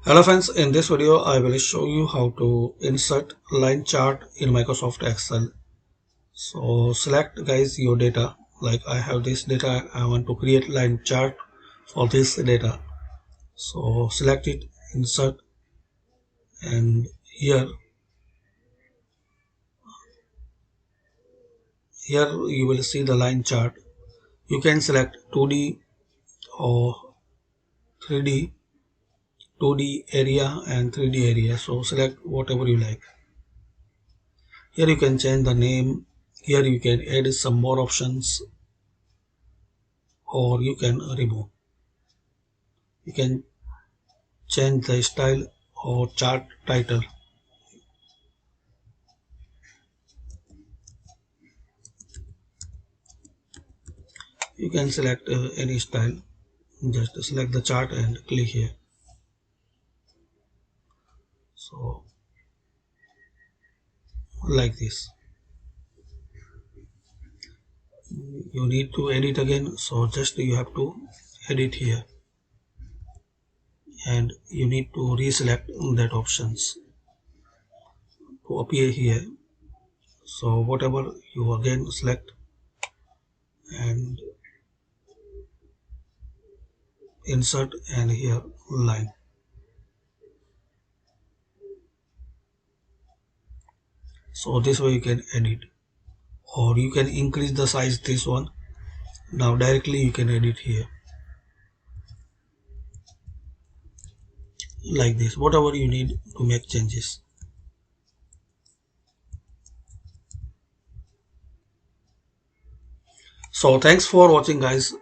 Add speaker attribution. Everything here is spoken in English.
Speaker 1: Hello friends, in this video I will show you how to insert line chart in Microsoft Excel. So select guys your data, like I have this data, I want to create line chart for this data. So select it, insert, and here you will see the line chart. You can select 2D or 3D, 2D area and 3D area. So select whatever you like. Here you can change the name. Here you can add some more options or you can remove. You can change the style or chart title. You can select any style. Just select the chart and click here. So like this. You need to edit again, so just you have to edit here and you need to reselect that options to appear here. So whatever you again select and insert and here line. So this way you can edit, or you can increase the size this one. Now directly you can edit here like this, whatever you need to make changes. So thanks for watching guys.